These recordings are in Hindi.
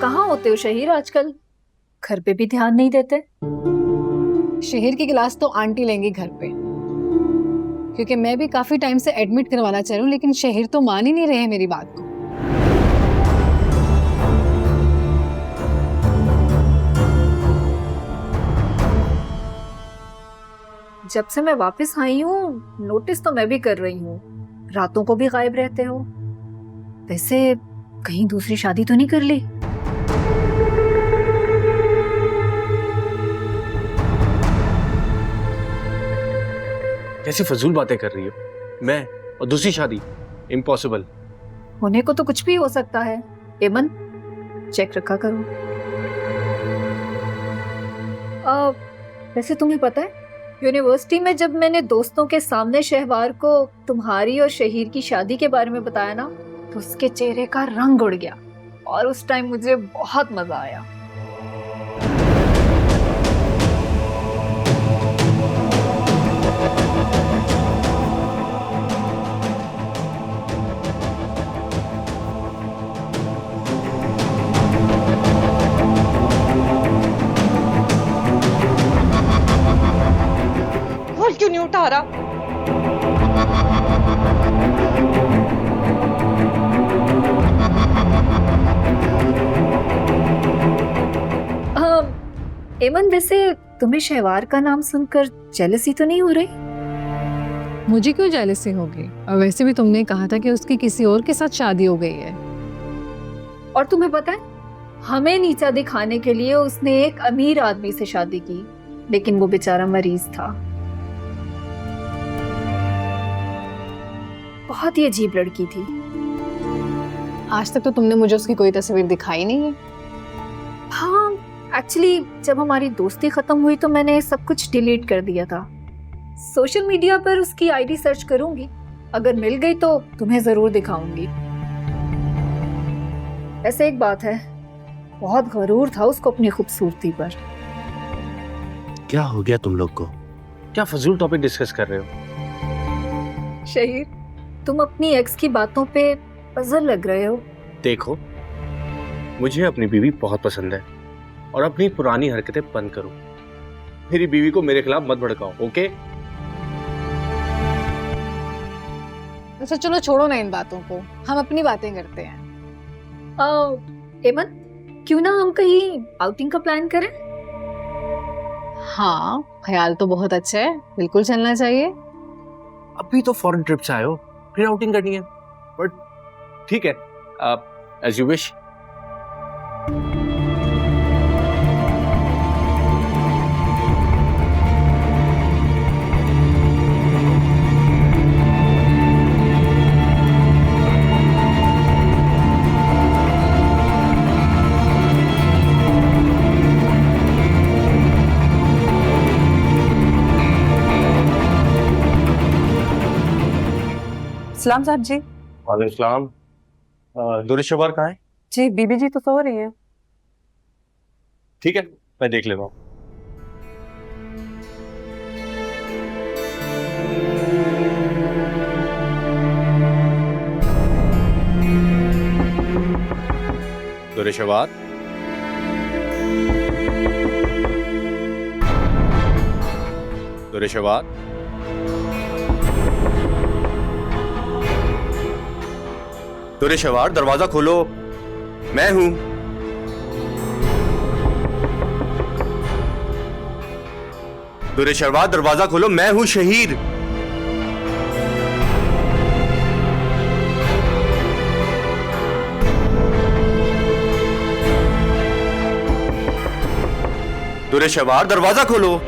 कहाँ होते हो शहीर आजकल? घर पे भी ध्यान नहीं देते। शहर की क्लास तो आंटी लेंगी घर पे, क्योंकि मैं भी काफी टाइम से एडमिट करवाना चाह रही हूँ, लेकिन शहर तो मान ही नहीं रहे मेरी बात को। जब से मैं वापस आई हूँ नोटिस तो मैं भी कर रही हूँ, रातों को भी गायब रहते हो। वैसे कहीं दूसरी शादी तो नहीं कर ली? कैसी फजूल बातें कर रही हो? मैं और दूसरी शादी? इम्पॉसिबल। होने को तो कुछ भी हो सकता है। एमन, चेक रखा करो। वैसे तुम्हें पता है, यूनिवर्सिटी में जब मैंने दोस्तों के सामने शहवार को तुम्हारी और शहीर की शादी के बारे में बताया ना, तो उसके चेहरे का रंग उड़ गया और उस टाइम मुझे बहुत मजा आया। कॉल क्यों नहीं उठा रहा? एमन, वैसे तुम्हें शहवार का नाम सुनकर जेलसी तो नहीं हो रही? मुझे क्यों जेलसी होगी? और वैसे भी तुमने कहा था कि उसकी किसी और के साथ शादी हो गई है। और तुम्हें पता है, हमें नीचा दिखाने के लिए उसने एक अमीर आदमी से शादी की, लेकिन वो बेचारा मरीज था। बहुत ही अजीब लड़की थी। आज तक तो तुमने मुझे उसकी कोई तस्वीर दिखाई नहीं है। हाँ, एक्चुअली जब हमारी दोस्ती खत्म हुई तो मैंने सब कुछ डिलीट कर दिया था। सोशल मीडिया पर उसकी आईडी सर्च करूंगी, अगर मिल गई तो तुम्हें जरूर दिखाऊंगी। ऐसे एक बात है, बहुत गरूर था उसको अपनी खूबसूरती पर। क्या हो गया तुम लोग को? क्या फजूल टॉपिक डिस्कस कर रहे हो? शहीर, तुम अपनी एक्स की बातों पे पजल लग रहे हो। देखो, मुझे अपनी बीवी बहुत पसंद है और अपनी पुरानी हरकतें बंद करो। मेरी बीवी को मेरे खिलाफ मत भड़काओ, ओके? अच्छा चलो छोड़ो ना इन बातों को, हम अपनी बातें करते हैं। एमन, क्यों ना हम कहीं आउटिंग का प्लान करें? हाँ, ख्याल तो बहुत अच्छा है, बिल्कुल चलना चाहिए। अभी तो फॉरेन ट्रिप से आए हो, फिर आउटिंग करनी है। बट ठीक है, एज यू विश। सलाम साहब जी। वालेकुम सलाम। दुरुशवार कहाँ है? जी बीबी जी तो सो रही हैं। ठीक है, मैं देख लेता हूँ। दुरुशवार, दुरुशवार, दुरुशवार, दरवाजा खोलो, मैं हूं। दुरुशवार, दरवाजा खोलो, मैं हूं शहीर। दुरुशवार, दरवाजा खोलो।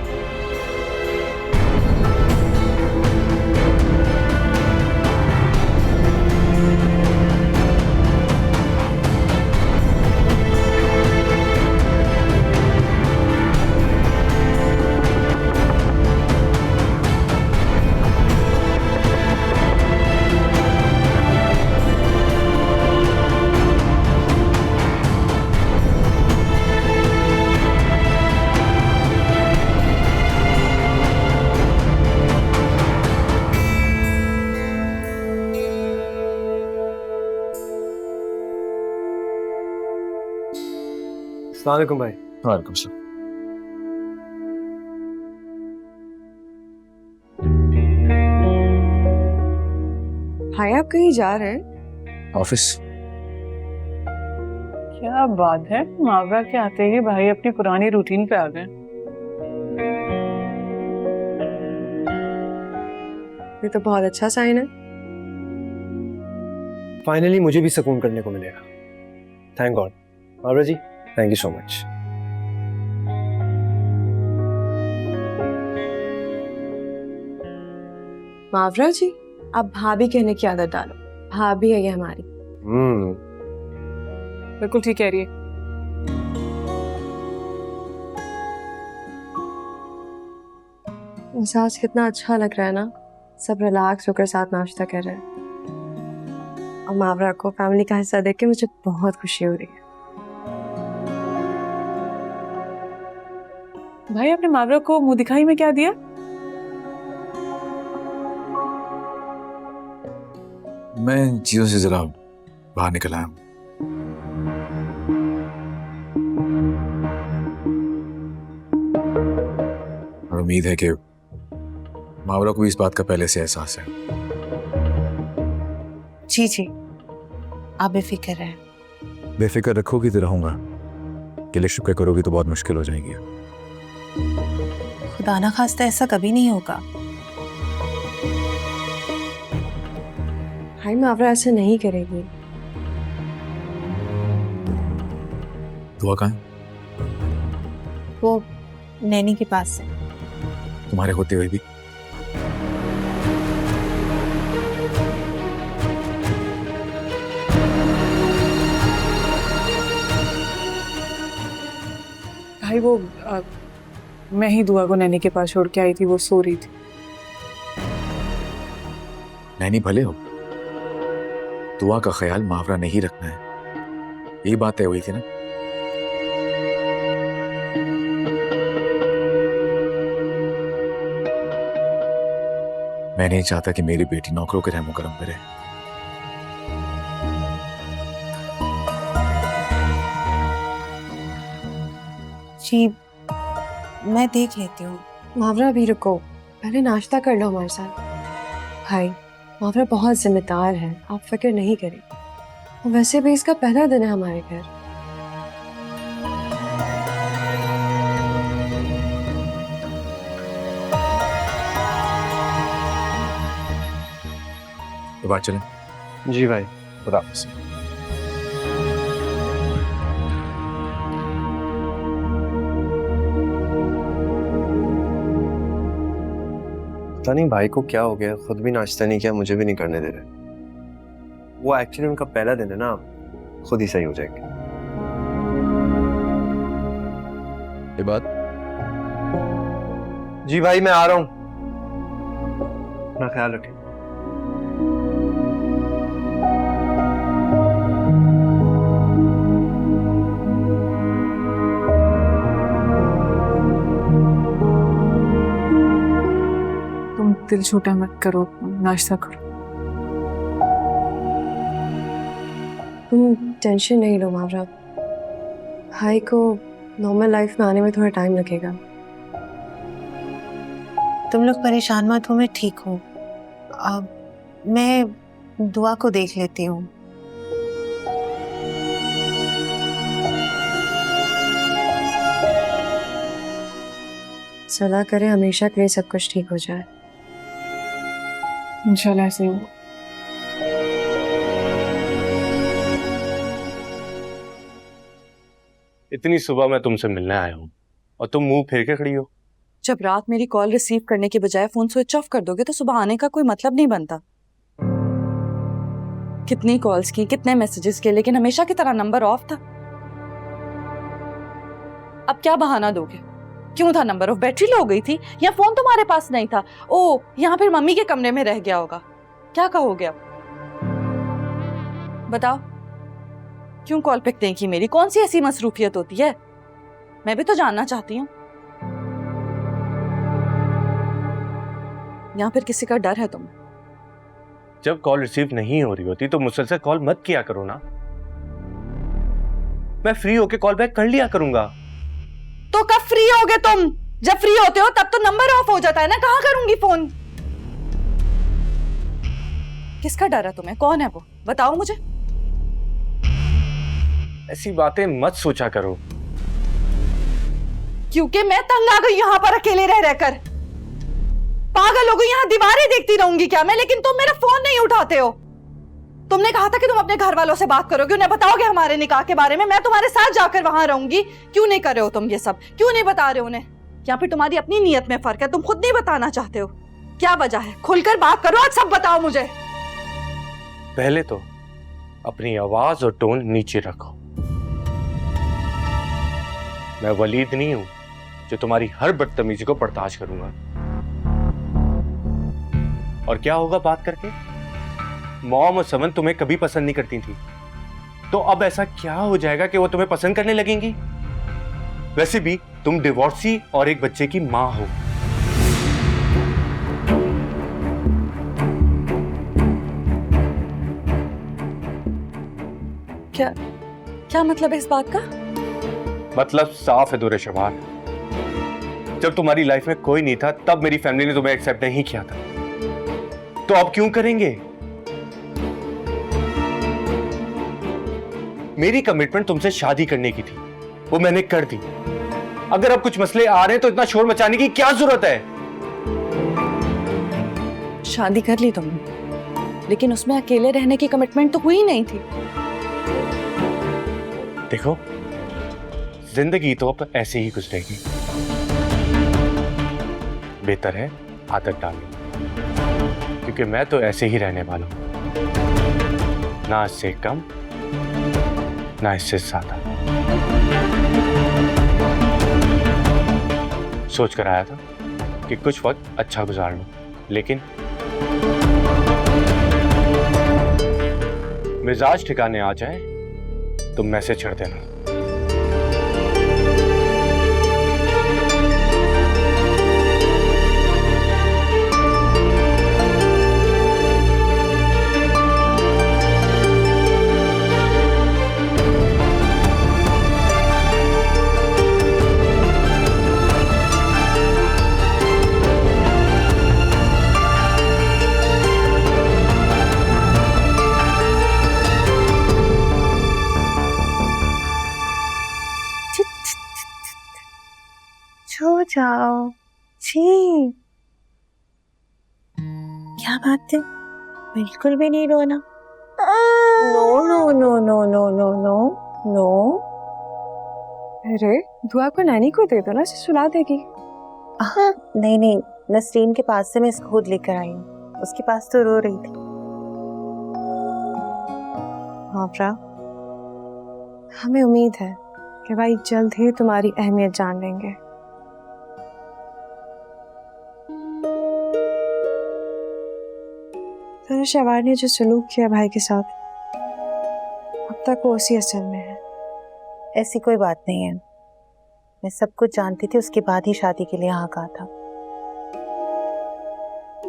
अस्सलाम वालेकुम भाई। वालेकुम सलाम। भाई आप कहीं जा रहे हैं? ऑफिस। क्या बात है, मावरा के आते ही भाई अपनी पुरानी रूटीन पे आ गए। ये तो बहुत अच्छा साइन है। फाइनली मुझे भी सुकून करने को मिलेगा। Thank God. Mawra ji, thank you so much. Mawra ji, आप भाभी कहने की आदत डालो। भाभी है ये हमारी। बिल्कुल ठीक कह रही है। एहसास कितना अच्छा लग रहा है ना, सब रिलैक्स होकर साथ नाश्ता कर रहे हैं। और मावरा को फैमिली का हिस्सा देख के मुझे बहुत खुशी हो रही है। भाई आपने मावरा को मुंह दिखाई में क्या दिया? मैं इन चीजों से जरा बाहर निकल आया हूं। और उम्मीद है कि मावरा को भी इस बात का पहले से एहसास है। जी आप बेफिक्र रहें। बेफिक्र रखोगी तो रहूंगा, गिले शुक्र करोगी तो बहुत मुश्किल हो जाएगी। खुदा ना खास्ता ऐसा कभी नहीं होगा। भाई मावरा ऐसे नहीं करेगी। दुआ कहाँ है? वो नैनी के पास है। तुम्हारे होते हुए भी? भाई वो मैं ही दुआ को नैनी के पास छोड़ के आई थी, वो सो रही थी। नैनी भले हो, दुआ का ख्याल मावरा नहीं रखना है, यही बात तय हुई थी ना। मैं नहीं चाहता कि मेरी बेटी नौकरों के रहमो करम पे रहे। जी मैं देख लेती हूँ। मावरा भी रुको, पहले नाश्ता कर लो हमारे साथ। भाई मावरा बहुत जिम्मेदार है, आप फिक्र नहीं करें। और वैसे भी इसका पहला दिन है हमारे घर। तो बात चलें। जी भाई। खुदा हाफिज़। पता नहीं भाई को क्या हो गया, खुद भी नाश्ता नहीं किया, मुझे भी नहीं करने दे रहे। वो एक्चुअली उनका पहला दिन है ना, खुद ही सही हो जाएंगे। ये बात। जी भाई मैं आ रहा हूँ, अपना ख्याल रखें। तुम दिल छोटा मत करो, नाश्ता करो। तुम टेंशन नहीं लो मावरा, भाई को नॉर्मल लाइफ में आने में थोड़ा टाइम लगेगा। तुम लोग परेशान मत हो, मैं ठीक हूँ। अब मैं दुआ को देख लेती हूँ। सलाह करें हमेशा के लिए सब कुछ ठीक हो जाए। इंशाल्लाह ऐसे ही हो। इतनी सुबह मैं तुमसे मिलने आया हूँ और तुम मुंह फेर के खड़ी हो। जब रात मेरी कॉल रिसीव करने के बजाय फोन स्विच ऑफ कर दोगे तो सुबह आने का कोई मतलब नहीं बनता। कितनी कॉल्स की, कितने मैसेजेस किए, लेकिन हमेशा की तरह नंबर ऑफ था। अब क्या बहाना दोगे? क्यों था नंबर ऑफ? बैटरी लो गई थी या फोन तुम्हारे पास नहीं था? ओ, यहाँ फिर मम्मी के कमरे में रह गया होगा। क्या कहोगे अब? बताओ, क्यों कॉल पिक नहीं की मेरी? कौन सी ऐसी मसरूफियत होती है? मैं भी तो जानना चाहती हूँ। या फिर किसी का डर है तुम्हें? जब कॉल रिसीव नहीं हो रही होती तो मुसलसल कॉल मत किया करो ना। मैं फ्री होके कॉल बैक कर लिया करूंगा। तो कब फ्री होगे तुम? जब फ्री होते हो तब तो नंबर ऑफ हो जाता है ना, कहाँ करूंगी फोन? किसका डर है तुम्हें? कौन है वो? बताओ मुझे। ऐसी बातें मत सोचा करो। क्योंकि मैं तंग आ गई यहाँ पर अकेले रह रहकर। पागल हो गई, यहाँ दीवारें देखती रहूंगी क्या मैं? लेकिन तुम मेरा फोन नहीं उठाते हो। तुमने कहा था कि तुम अपने घर वालों से बात करोगे, उन्हें बताओगे हमारे निकाह के बारे में, मैं तुम्हारे साथ जाकर वहां रहूंगी। क्यों नहीं कर रहे हो तुम ये सब? क्यों नहीं बता रहे हो उन्हें? या फिर तुम्हारी अपनी नीयत में फर्क है, तुम खुद नहीं बताना चाहते हो? क्या वजह है? खुलकर बात करो, आज सब बताओ मुझे। पहले तो अपनी आवाज और टोन नीचे रखो। मैं वलीद नहीं हूं जो तुम्हारी हर बदतमीजी को बर्दाश्त करूंगा। और क्या होगा बात करके? मॉम और समन तुम्हें कभी पसंद नहीं करती थी, तो अब ऐसा क्या हो जाएगा कि वो तुम्हें पसंद करने लगेंगी? वैसे भी तुम डिवोर्सी और एक बच्चे की मां हो। क्या क्या मतलब है इस बात का? मतलब साफ है दुरे शमार। जब तुम्हारी लाइफ में कोई नहीं था तब मेरी फैमिली ने तुम्हें एक्सेप्ट नहीं किया था, तो अब क्यों करेंगे? मेरी कमिटमेंट तुमसे शादी करने की थी, वो मैंने कर दी। अगर अब कुछ मसले आ रहे हैं तो इतना शोर मचाने की क्या जरूरत है? शादी कर ली तुमने, लेकिन उसमें अकेले रहने की कमिटमेंट तो हुई नहीं थी। देखो, जिंदगी तो अब ऐसे ही गुजरेगी। बेहतर है आदत डालनी, क्योंकि मैं तो ऐसे ही रहने वाला हूं, ना इससे कम ना इससे ज्यादा। सोच कर आया था कि कुछ वक्त अच्छा गुजार लूं, लेकिन मिजाज ठिकाने आ जाए तो मैसेज छोड़ देना। छो जाओ छी। क्या बात है? बिल्कुल भी नहीं रोना। No no no no no no no no. अरे दुआ को नानी को दे दो ना, सुला देगी। नहीं नहीं, नसरीन के पास से मैं इसको खुद लेकर आई हूँ, उसके पास तो रो रही थी। हाफरा, हमें उम्मीद है कि भाई जल्द ही तुम्हारी अहमियत जान लेंगे। तो शवार ने जो सलूक किया भाई के साथ, अब तक वो उसी असर में है। ऐसी कोई बात नहीं है, मैं सब कुछ जानती थी, उसके बाद ही शादी के लिए हाँ कहा था।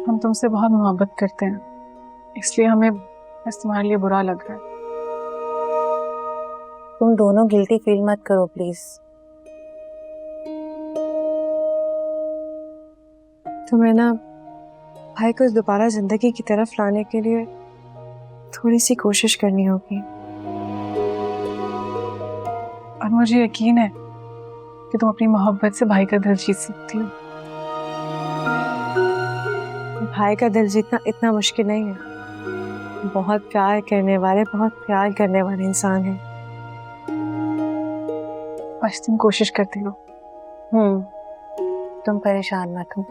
हम तुमसे बहुत मोहब्बत करते हैं, इसलिए हमें बस तुम्हारे लिए बुरा लग रहा है। तुम दोनों गिल्टी फील मत करो प्लीज। तुम्हें ना भाई को दोबारा जिंदगी की तरफ लाने के लिए थोड़ी सी कोशिश करनी होगी। और मुझे यकीन है कि तुम अपनी मोहब्बत से भाई का दिल जीत सकती हो। भाई का दिल जीतना इतना मुश्किल नहीं है, बहुत प्यार करने वाले इंसान हैं। बस तुम कोशिश करती हो। तुम परेशान मत हो।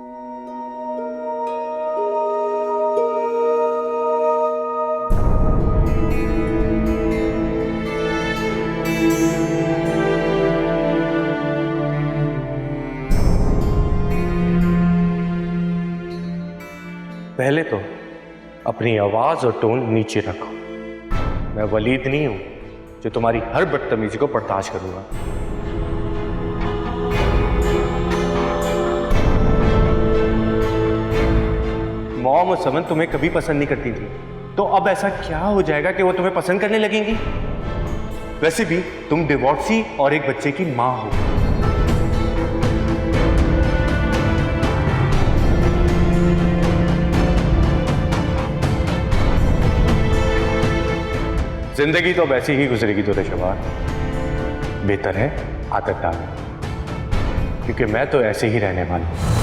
पहले तो अपनी आवाज और टोन नीचे रखो। मैं वलीद नहीं हूं जो तुम्हारी हर बदतमीजी को बर्दाश्त करूंगा। मॉम और समन तुम्हें कभी पसंद नहीं करती थी, तो अब ऐसा क्या हो जाएगा कि वो तुम्हें पसंद करने लगेंगी? वैसे भी तुम डिवोर्सी और एक बच्चे की मां हो। जिंदगी तो वैसी ही गुजरेगी तो शबार, बेहतर है आदत डालना, क्योंकि मैं तो ऐसे ही रहने वाला हूं।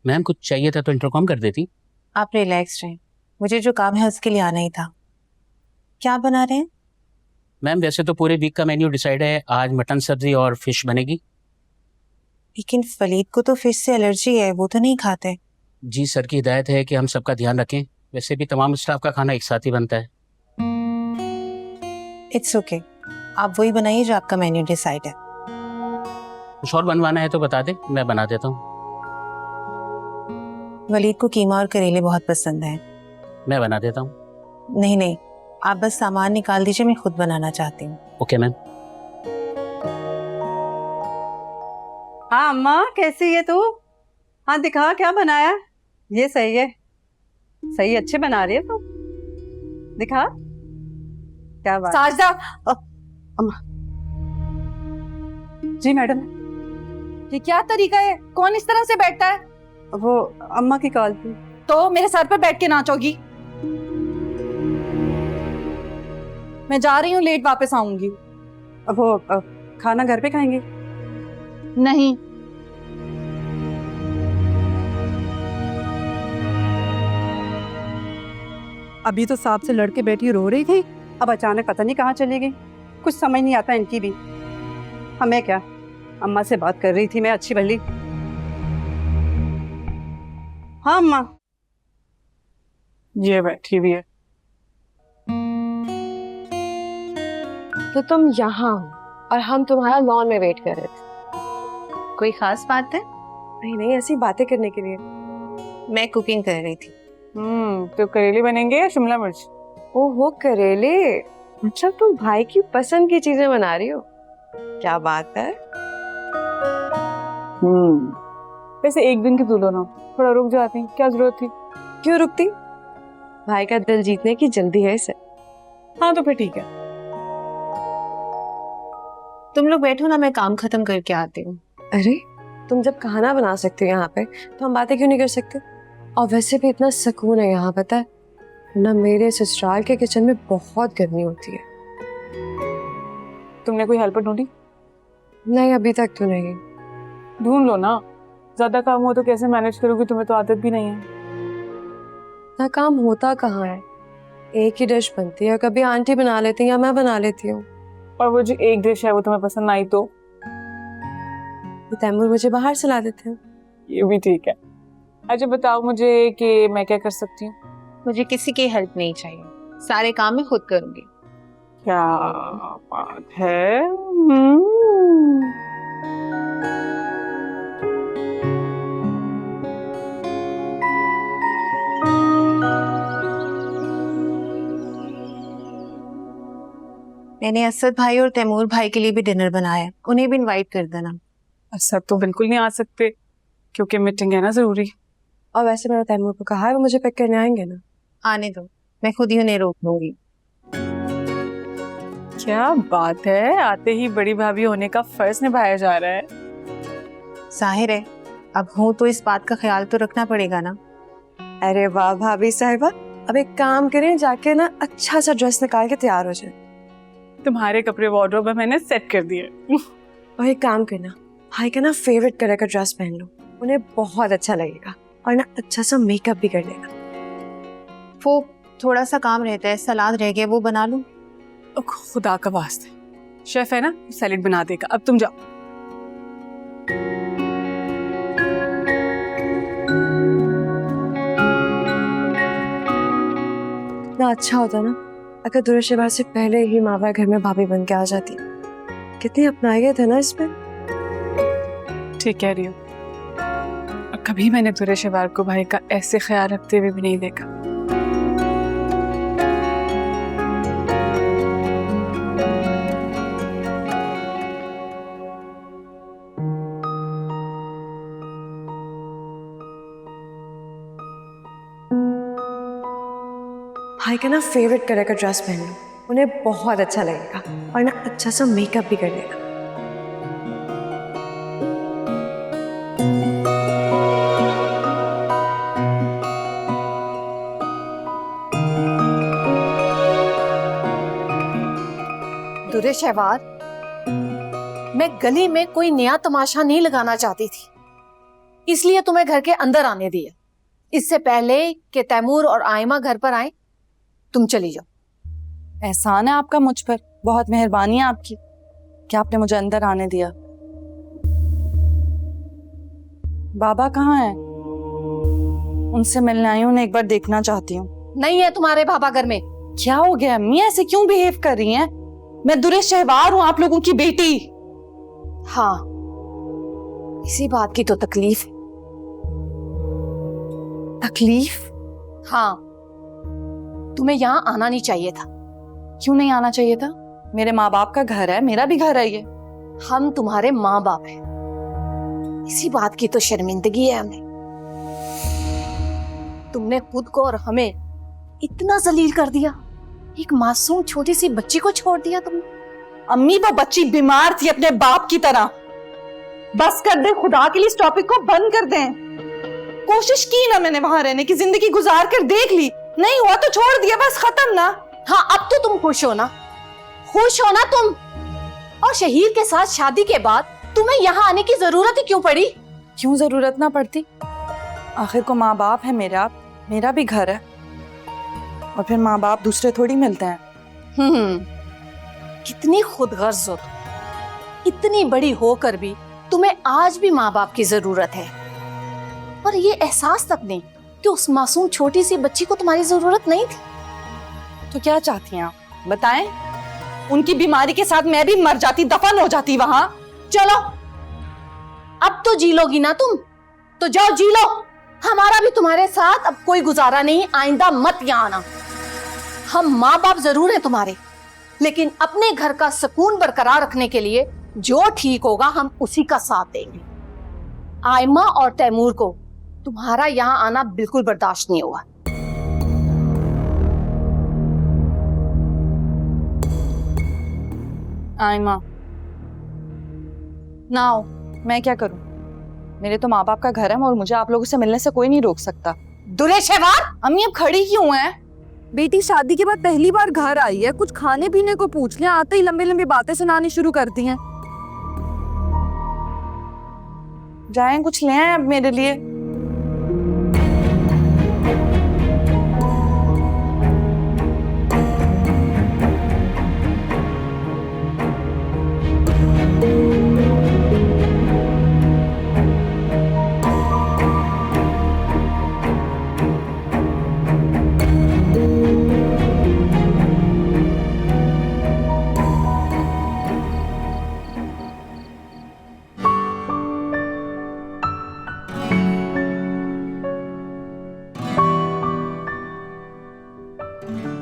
मैम कुछ चाहिए था तो इंटरकॉम कर देती। आप रिलैक्स रहें, मुझे जो काम है उसके लिए आना ही था। क्या बना रहे हैं? मैम वैसे तो पूरे वीक का मेन्यू डिसाइड है, आज मटन सब्जी और फिश बनेगी। लेकिन फलीद को तो फिश से एलर्जी है, वो तो नहीं खाते। जी सर की हिदायत है कि हम सबका ध्यान रखें, वैसे भी तमाम स्टाफ का खाना एक साथ ही बनता है। इट्स ओके, आप वही बनाइए जो आपका मेन्यू डिसाइड है। कुछ और बनवाना है तो बता दे, मैं बना देता हूँ। वलीद को कीमा और करेले बहुत पसंद है। मैं बना देता हूँ। नहीं नहीं, आप बस सामान निकाल दीजिए, मैं खुद बनाना चाहती हूँ। Okay ma'am. हाँ अम्मा, कैसी है तू? हाँ दिखा क्या बनाया। ये सही है, सही अच्छे बना रही है तू, दिखा क्या बात। साजदा, अम्मा। जी मैडम। ये क्या तरीका है? कौन इस तरह से बैठता है? वो अम्मा की कॉल थी। तो मेरे सर पर बैठ के नाचोगी? मैं जा रही हूँ, लेट वापस आऊंगी। अब वो खाना घर पे खाएंगे? नहीं। अभी तो सांप से लड़के बैठी रो रही थी, अब अचानक पता नहीं कहाँ चली गई। कुछ समझ नहीं आता इनकी भी। हमें क्या, अम्मा से बात कर रही थी मैं अच्छी भली। हाँ अम्मा। ये बैठी हुई है। तो तुम यहाँ हो और हम तुम्हारा लॉन में वेट कर रहे थे। कोई खास बात है? नहीं नहीं, ऐसी बातें करने के लिए। मैं कुकिंग कर रही थी। तो करेले बनेंगे या शिमला मिर्च? ओहो करेले, अच्छा तुम भाई की पसंद की चीजें बना रही हो, क्या बात है। वैसे एक दिन की तुलना थोड़ा रुक जाती, क्या जरूरत थी? क्यों रुकती, भाई का दिल जीतने की जल्दी है इसे। हाँ तो फिर ठीक है, तुम लोग बैठो ना, मैं काम खत्म करके आती हूँ। अरे तुम जब खाना बना सकते हो यहाँ पे, तो हम बातें क्यों नहीं कर सकते? और वैसे भी इतना सुकून है यहाँ, पता है ना, मेरे ससुराल के किचन में बहुत गर्मी होती है। तुमने कोई हेल्पर ढूंढी? नहीं अभी तक तो नहीं। ढूंढ लो ना, ज्यादा काम हो तो कैसे मैनेज करोगी, तुम्हें तो आदत भी नहीं है। ना काम होता कहाँ है, एक ही डिश बनती है, कभी आंटी बना लेती है या मैं बना लेती हूँ। और वो जो एक डिश है वो तुम्हें पसंद आई तो तैमूर मुझे बाहर से ला देते हैं। ये भी ठीक है। अच्छा बताओ मुझे कि मैं क्या कर सकती हूँ? मुझे किसी की हेल्प नहीं चाहिए, सारे काम मैं खुद करूंगी। क्या बात है। मैंने असद भाई और तैमूर भाई के लिए भी डिनर बनाया है, उन्हें भी इनवाइट कर देना। असद तो बिल्कुल नहीं आ सकते क्योंकि मीटिंग है ना जरूरी। और वैसे मैंने तैमूर को कहा है वो मुझे पिक करने आएंगे ना। आने दो, मैं खुद ही उन्हें रोक लूंगी। क्या बात है, आते ही बड़ी भाभी होने का फर्ज निभाया जा रहा है। जाहिर है अब हूँ तो इस बात का ख्याल तो रखना पड़ेगा ना। अरे वाह भाभी साहिबा, अब एक काम करें, जाके ना अच्छा सा ड्रेस निकाल के तैयार हो जाए। तुम्हारे कपड़े वार्डरोब में मैंने सेट कर दिए। और एक काम करना, भाई का ना फेवरेट कलर का ड्रेस पहन लो, उन्हें बहुत अच्छा लगेगा, और ना अच्छा सा मेकअप भी कर लेगा। वो थोड़ा सा काम रहता है, सलाद रह गया वो बना लूं। खुदा का वास्ते, शेफ है ना, सैलेड बना देगा। अब तुम जाओ। ना अच्छा होता ना अगर दुरुशेबार से पहले ही मावा घर में भाभी बन के आ जाती। कितने अपनाए गए थे ना इसमें। ठीक कह रही हो, और कभी मैंने तुरे शेवार को भाई का ऐसे ख्याल रखते हुए भी नहीं देखा। भाई का ना फेवरेट कलर का ड्रेस पहन लो, उन्हें बहुत अच्छा लगेगा, और ना अच्छा सा मेकअप भी कर लेगा। दुरे शहवार, मैं गली में कोई नया तमाशा नहीं लगाना चाहती थी, इसलिए तुम्हें घर के अंदर आने दिया। इससे पहले कि तैमूर और आयमा घर पर आए, तुम चली जाओ। एहसान है आपका मुझ पर, बहुत मेहरबानी है आपकी कि आपने मुझे अंदर आने दिया। बाबा कहाँ हैं? उनसे मिलने आई हूँ, उन्हें एक बार देखना चाहती हूँ। नहीं है तुम्हारे बाबा घर में। क्या हो गया अम्मी, ऐसे क्यों बिहेव कर रही हैं? मैं दुरे शहवार हूँ, आप लोगों की बेटी। हाँ, इसी बात की तो तकलीफ है। तकलीफ? हाँ, तुम्हें यहाँ आना नहीं चाहिए था। क्यों नहीं आना चाहिए था? मेरे माँ बाप का घर है, मेरा भी घर है ये। हम तुम्हारे माँ बाप हैं, इसी बात की तो शर्मिंदगी है हमें। तुमने खुद को और हमें इतना जलील कर दिया, एक मासूम छोटी सी बच्ची को छोड़ दिया तुमने। अम्मी वो बच्ची बीमार थी अपने बाप की तरह। बस कर दे, खुदा के लिए इस टॉपिक को बंद कर दें। कोशिश की ना मैंने वहां रहने की, जिंदगी गुजार कर देख ली, नहीं हुआ तो छोड़ दिया, बस खत्म ना। हाँ, अब तो तुम खुश हो ना, खुश हो ना तुम। और शहीर के साथ शादी के बाद तुम्हें यहाँ आने की जरूरत ही क्यों पड़ी? क्यों जरूरत ना पड़ती, आखिर को माँ बाप है मेरा, मेरा भी घर है, और फिर माँ बाप दूसरे थोड़ी मिलते हैं। कितनी खुदगर्ज हो, इतनी बड़ी होकर भी तुम्हें आज भी माँ बाप की जरूरत है, पर ये एहसास तक नहीं कि उस मासूम छोटी सी बच्ची को तुम्हारी जरूरत नहीं थी। तो क्या चाहती हैं आप, बताएं? उनकी बीमारी के साथ मैं भी मर जाती, दफन हो जाती वहां। चलो, अब तो जी लोगी ना तुम, तो जाओ जी लो। हमारा भी तुम्हारे साथ अब कोई गुजारा नहीं, आइंदा मत यहाँ आना। हम माँ बाप जरूर हैं तुम्हारे, लेकिन अपने घर का सुकून बरकरार रखने के लिए जो ठीक होगा हम उसी का साथ देंगे। आयमा और तैमूर को तुम्हारा यहाँ आना बिल्कुल बर्दाश्त नहीं होगा। आयमा ना आओ, मैं क्या करूं? मेरे तो माँ बाप का घर है और मुझे आप लोगों से मिलने से कोई नहीं रोक सकता। दुरे शहवार, अम्मी अब खड़ी क्यों है? बेटी शादी के बाद पहली बार घर आई है, कुछ खाने पीने को पूछ ले, आते ही लंबी लंबी बातें सुनानी शुरू कर दी हैं। जाएं कुछ ले आए अब मेरे लिए।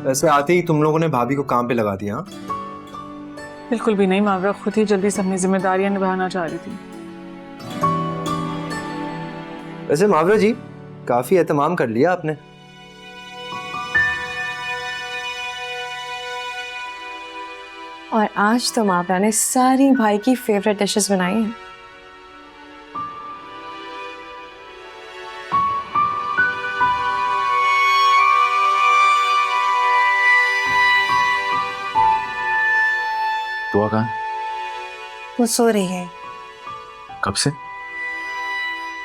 वैसे आते ही तुम लोगों ने भाभी को काम पे लगा दिया। बिल्कुल भी नहीं मावरा, खुद ही जल्दी से अपनी जिम्मेदारियां निभाना चाह रही थी। वैसे मावरा जी, काफी एहतमाम कर लिया आपने। और आज तो मावरा ने सारी भाई की फेवरेट डिशेस बनाई हैं। दुआ कहाँ है? वो सो रही है। कब से?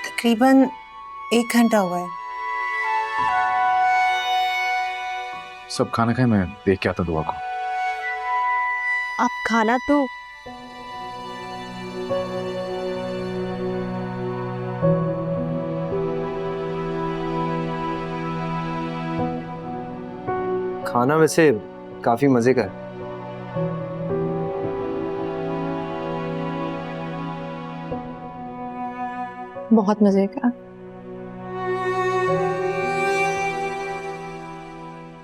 तकरीबन 1 घंटा हुआ है। सब खाना खाए, मैं देख के आता दुआ को। आप खाना तो खाना वैसे काफी मजे का है। बहुत मजे का।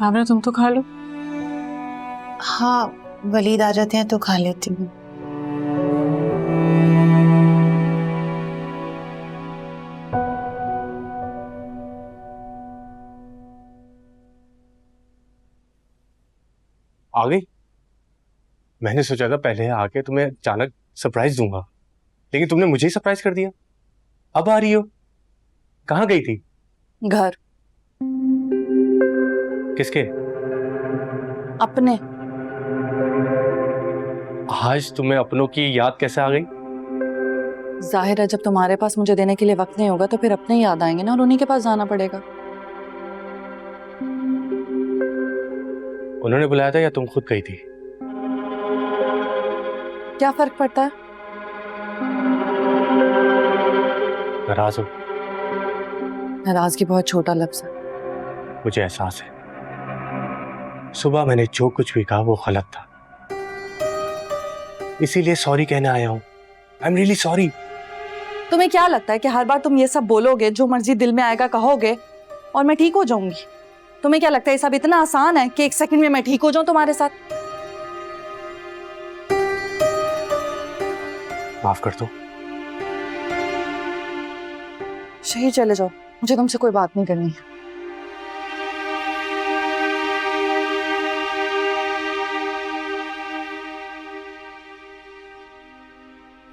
आमना तुम तो खा लो। हाँ, वलीद आ जाते हैं तो खा लेती हूँ। आ गई? मैंने सोचा था पहले आके तुम्हें अचानक सरप्राइज दूंगा, लेकिन तुमने मुझे ही सरप्राइज कर दिया। अब आ रही हो? कहाँ गई थी? घर। किसके? अपने। आज तुम्हें अपनों की याद कैसे आ गई? जाहिर है, जब तुम्हारे पास मुझे देने के लिए वक्त नहीं होगा तो फिर अपने ही याद आएंगे ना, और उन्हीं के पास जाना पड़ेगा। उन्होंने बुलाया था या तुम खुद गई थी? क्या फर्क पड़ता है? नाराज हो? नाराजगी बहुत छोटा लफ्ज है। मुझे एहसास है, सुबह मैंने जो कुछ भी कहा वो गलत था, इसीलिए सॉरी कहने आया हूं। I am really sorry. तुम्हें क्या लगता है कि हर बार तुम ये सब बोलोगे, जो मर्जी दिल में आएगा कहोगे और मैं ठीक हो जाऊंगी? तुम्हें क्या लगता है ये सब इतना आसान है कि 1 सेकंड में मैं ठीक हो जाऊं तुम्हारे साथ? माफ कर दो। शहीर चले जाओ, मुझे तुमसे कोई बात नहीं करनी है।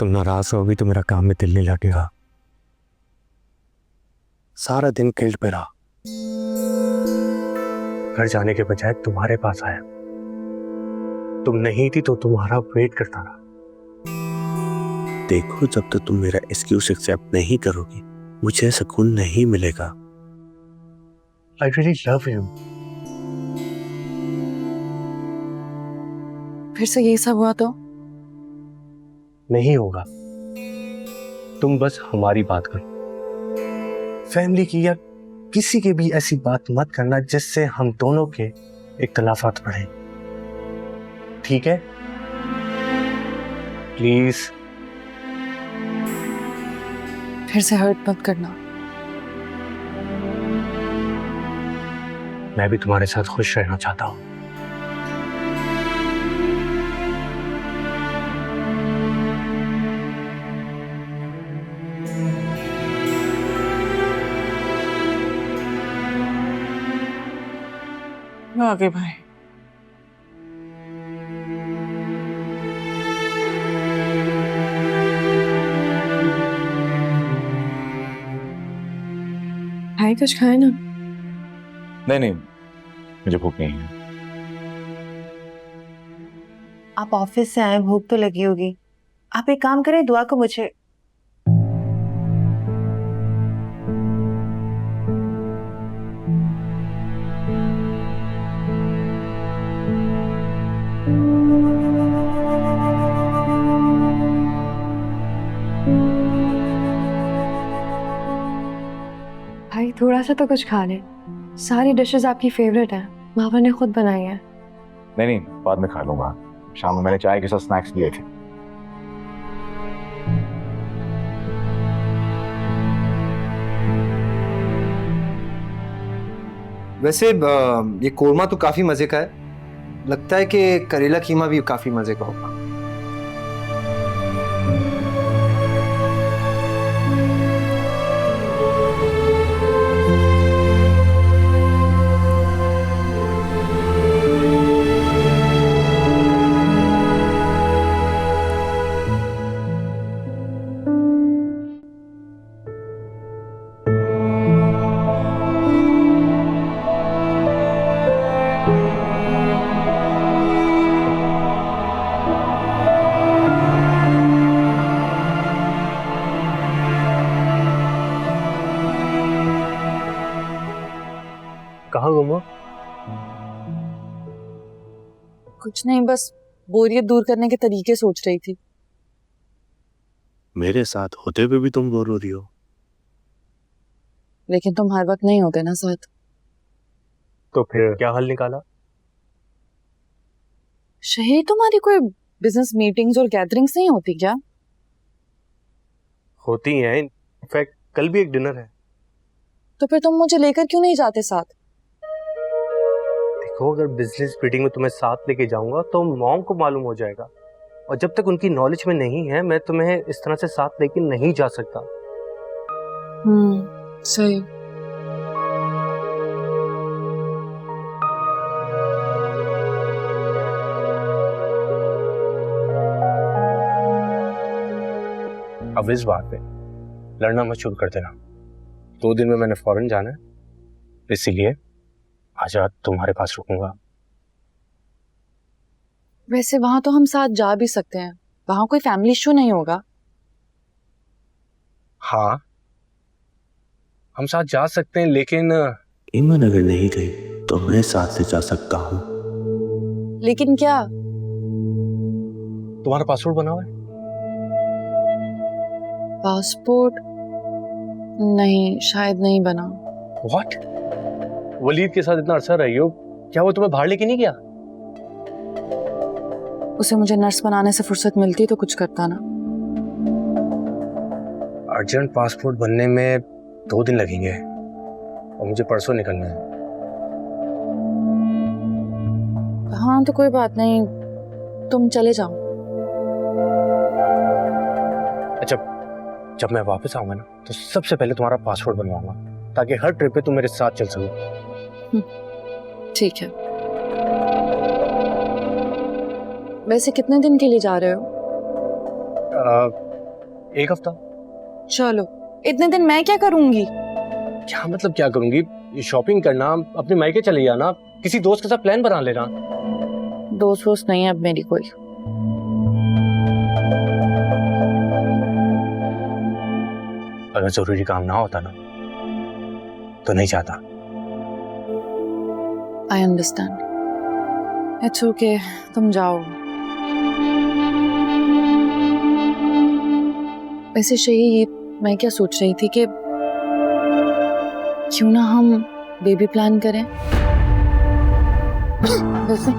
तुम नाराज होगी तो मेरा काम में दिल नहीं लगेगा। सारा दिन गिल्ट पे रहा, घर जाने के बजाय तुम्हारे पास आया। तुम नहीं थी तो तुम्हारा वेट करता रहा। देखो, जब तक तुम मेरा एक्सक्यूज एक्सेप्ट नहीं करोगी मुझे सुकून नहीं मिलेगा। I really love you. फिर से यही सब हुआ तो? नहीं होगा, तुम बस हमारी बात करो। फैमिली की या किसी की भी ऐसी बात मत करना जिससे हम दोनों के इख्तलाफात बढ़े, ठीक है? प्लीज। फिर से हर्ट मत करना। मैं भी तुम्हारे साथ खुश रहना चाहता हूं। आगे भाई। भाई कुछ खाए ना। नहीं, मुझे भूख नहीं है। आप ऑफिस से आए, भूख तो लगी होगी। आप एक काम करें, दुआ को मुझे भाई थोड़ा सा तो कुछ खा ले। सारी डिशेस आपकी फेवरेट हैं, मामा ने खुद बनाई है। नहीं, बाद में खा लूंगा। शाम में मैंने चाय के साथ स्नैक्स लिए थे। वैसे ये कोरमा तो काफी मजे का है। लगता है कि करेला कीमा भी काफी मजे का होगा। कहाँ गुम हो? कुछ नहीं, बस बोरियत दूर करने के तरीके सोच रही थी। मेरे साथ होते हुए भी तुम बोर हो रही हो? लेकिन तुम हर वक्त नहीं होते ना साथ। तो फिर क्या हल निकाला? शहीद, तुम्हारी कोई बिजनेस मीटिंग्स और गैदरिंग्स नहीं होती क्या? होती हैं, इनफैक्ट कल भी एक डिनर है। तो फिर तुम मुझे लेकर क्यों नहीं जाते साथ? देखो, अगर बिजनेस मीटिंग में तुम्हें साथ लेके जाऊंगा तो मॉम को मालूम हो जाएगा, और जब तक उनकी नॉलेज में नहीं है मैं तुम्हें इस तरह से साथ लेके नहीं जा सकता। सही। अब इस बात पे लड़ना मत शुरू कर देना। 2 दिन में मैंने फॉरेन जाना है, इसीलिए आज रात तुम्हारे पास रुकूंगा। वैसे वहां तो हम साथ जा भी सकते हैं, वहां कोई फैमिली इशू नहीं होगा। हाँ, हम साथ जा सकते हैं, लेकिन ईमान अगर नहीं गई तो मैं साथ से जा सकता हूँ। लेकिन क्या? तुम्हारा पासपोर्ट बना हुआ है? पासपोर्ट नहीं, शायद नहीं बना। व्हाट? वलीद के साथ इतना अरसा रही हो, क्या वो तुम्हें बाहर लेके नहीं गया? उसे मुझे नर्स बनाने से फुर्सत मिलती तो कुछ करता ना। अर्जेंट पासपोर्ट बनने में 2 दिन लगेंगे और मुझे परसों निकलना है। हाँ तो कोई बात नहीं, तुम चले जाओ। अच्छा, जब मैं वापस आऊंगा ना तो सबसे पहले तुम्हारा पासपोर्ट बनवाऊंगा, ताकि हर ट्रिप पे तुम मेरे साथ चल सको। ठीक है। वैसे कितने दिन के लिए जा रहे हो? 1 हफ्ता। चलो, इतने दिन मैं क्या करूंगी? क्या मतलब क्या करूंगी? शॉपिंग करना, अपने मायके चले जाना, किसी दोस्त के साथ प्लान बना लेना। दोस्त नहीं है अब मेरी कोई। अगर जरूरी काम ना होता ना तो नहीं चाहता। I understand. इट्स ओके, तुम जाओ। वैसे शहीद, मैं क्या सोच रही थी कि क्यों ना हम बेबी प्लान करें। वैसे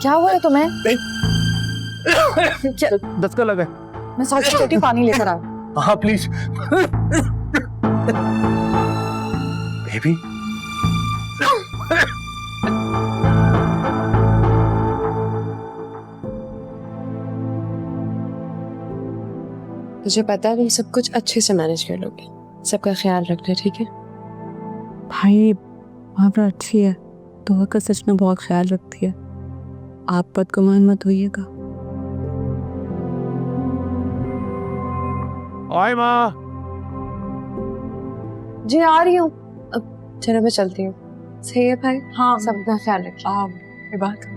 क्या हुआ है तुम्हें? क्या? दस्तका लगा। मैं साथ छोटी पानी लेकर आ। हाँ प्लीज। बेबी, तुझे पता है तुम सब कुछ अच्छे से मैनेज कर लोगे, सबका ख्याल रखना, ठीक है? भाई भावना अच्छी है, दुआ का सच में बहुत ख्याल रखती है। आप बदगुमान मत होइएगा। ओए माँ। जी आ रही हूँ। अब चलो मैं चलती हूँ। सही है भाई? हाँ, सबका ख्याल रखिए। बात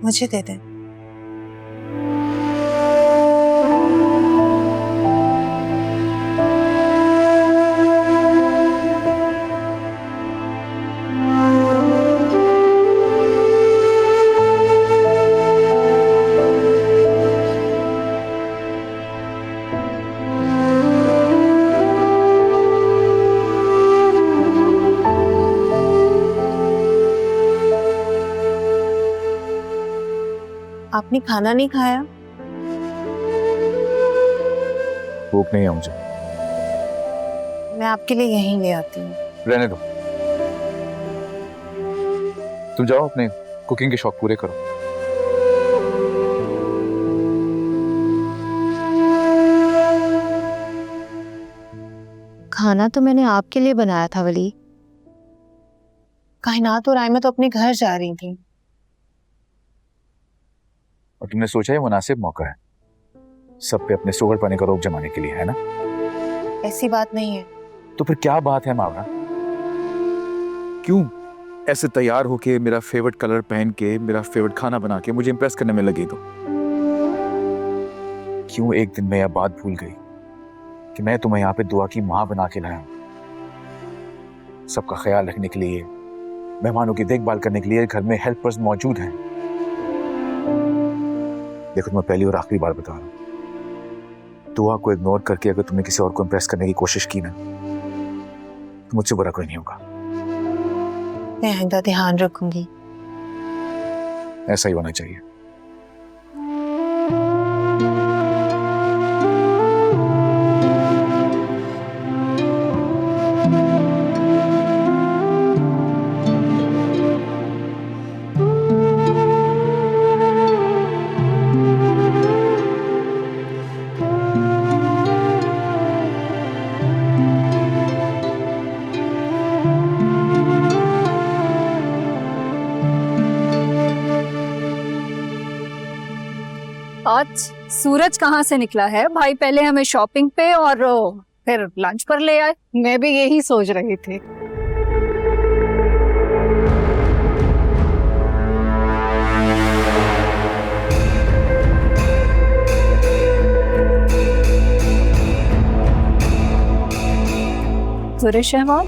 मुझे दे दे। आपने खाना नहीं खाया? भूख नहीं है मुझे। मैं आपके लिए यहीं ले आती हूँ। रहने दो, तुम जाओ अपने कुकिंग के शौक पूरे करो। खाना तो मैंने आपके लिए बनाया था वली। कायनात और आयमा तो अपने घर जा रही थी। और तुमने सोचा ये मुनासिब मौका है सब पे अपने सोगर पाने का रोक जमाने के लिए, है ना? ऐसी बात नहीं है। तो फिर क्या बात है मावरा? क्यों ऐसे तैयार होके मेरा फेवरेट कलर पहन के मेरा फेवरेट खाना बना के मुझे इम्प्रेस करने में लगी तो क्यों एक दिन मैं यह बात भूल गई कि मैं तुम्हें यहाँ पे दुआ की माँ बना के लाया हूँ। सबका ख्याल रखने के लिए, मेहमानों की देखभाल करने के लिए घर में हेल्पर्स मौजूद हैं। देखो मैं पहली और आखिरी बार बता रहा हूँ, दुआ को इग्नोर करके अगर तुमने किसी और को इम्प्रेस करने की कोशिश की ना तो मुझसे बुरा कोई नहीं होगा। मैं आइंदा ध्यान रखूंगी। ऐसा ही होना चाहिए। आज सूरज कहाँ से निकला है? भाई पहले हमें शॉपिंग पे और फिर लंच पर ले आए। मैं भी यही सोच रही थी। सूरज शहवाल,